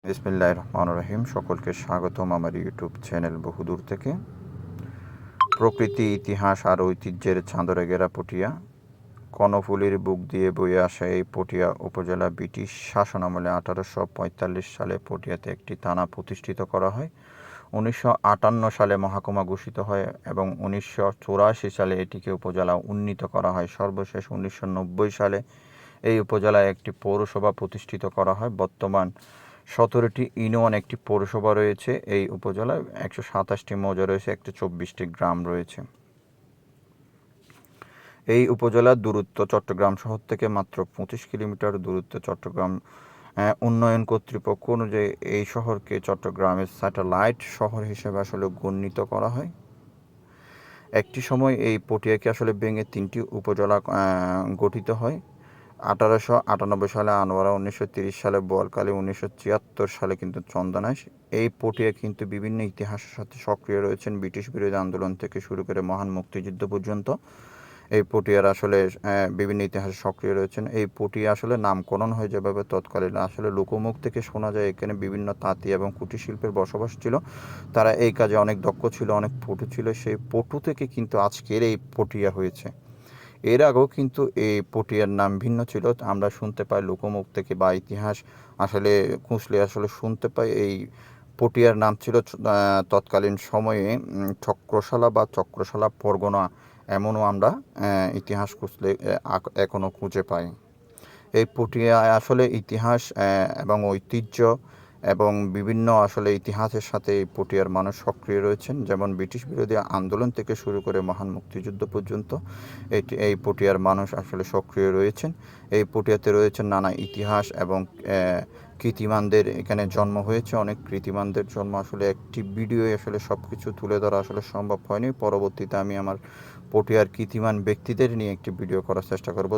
বিসমিল্লাহির রহমানির রহিম। সকলকে স্বাগতম আমার ইউটিউব চ্যানেল বহুদূর থেকে। প্রকৃতি, ইতিহাস আর ঐতিহ্যের চাঁদরে ঘেরা পটিয়া। কর্ণফুলীর বুক দিয়ে বয়ে আসা এই পটিয়া উপজেলা ব্রিটিশ শাসনামলে 1845 সালে পটিয়াতে একটি থানা প্রতিষ্ঠিত করা হয়। 1958 সালে মহকুমা ঘোষিত হয় এবং 1984 সালে এটিকে উপজেলা উন্নীত করা হয়। সর্বশেষ 1990 সালে এই উপজেলায় একটি পৌরসভা প্রতিষ্ঠিত করা হয়। বর্তমান 17টি ইউনিয়ন, একটি পৌরসভা রয়েছে। এই উপজেলায় 127টি মৌজা রয়েছে, 124টি গ্রাম রয়েছে। এই উপজেলার দূরত্ব চট্টগ্রাম শহর থেকে মাত্র 25 কিলোমিটার দূরত্বে। চট্টগ্রাম উন্নয়ন কর্তৃপক্ষ অনুযায়ী এই শহরকে চট্টগ্রামের স্যাটেলাইট শহর হিসেবে আসলে গণ্যিত করা হয়। একটি সময় এই পটিয়াকে আসলে ভেঙে 3টি উপজেলা গঠিত হয়। 1898 সালে আনোয়ারা, 1930 সালে বোয়ালখালী, 1974 সালে কিন্তু চন্দনাইশ। এই পটিয়া কিন্তু বিভিন্ন ইতিহাসের সাথে সক্রিয় রয়েছেন। ব্রিটিশ বিরোধী আন্দোলন থেকে শুরু করে মহান মুক্তিযুদ্ধ পর্যন্ত এই পটিয়ার আসলে বিভিন্ন ইতিহাসে সক্রিয় রয়েছেন। এই পটিয়া আসলে নামকরণ হয় যেভাবে, তৎকালীন আসলে লোকমুখ থেকে শোনা যায় এখানে বিভিন্ন তাঁতি এবং কুটির শিল্পের বসবাস ছিল। তারা এই কাজে অনেক দক্ষ ছিল, অনেক পটু ছিল। সেই পটু থেকে কিন্তু আজকের এই পটিয়া হয়েছে। এর আগেও কিন্তু এই পটিয়ার নাম ভিন্ন ছিল। আমরা শুনতে পাই লোকমুখ থেকে বা ইতিহাস আসলে খুঁজলে আসলে শুনতে পাই এই পটিয়ার নাম ছিল তৎকালীন সময়ে চক্রশালা বা চক্রশালা পরগনা। এমনও আমরা ইতিহাস খুঁজলে এখনও খুঁজে পাই। এই পটিয়ায় আসলে ইতিহাস এবং ঐতিহ্য এবং বিভিন্ন আসলে ইতিহাসের সাথে এই পটিয়ার মানুষ সক্রিয় রয়েছেন। যেমন ব্রিটিশ বিরোধী আন্দোলন থেকে শুরু করে মহান মুক্তিযুদ্ধ পর্যন্ত এই পটিয়ার মানুষ আসলে সক্রিয় রয়েছেন। এই পটিয়াতে রয়েছেন নানা ইতিহাস এবং কীর্তিমানদের এখানে জন্ম হয়েছে। অনেক কীর্তিমানদের জন্ম আসলে একটি ভিডিওয়ে আসলে সব কিছু তুলে ধরা আসলে সম্ভব হয়নি। পরবর্তীতে আমি আমার পটিয়ার কীর্তিমান ব্যক্তিদের নিয়ে একটি ভিডিও করার চেষ্টা করব।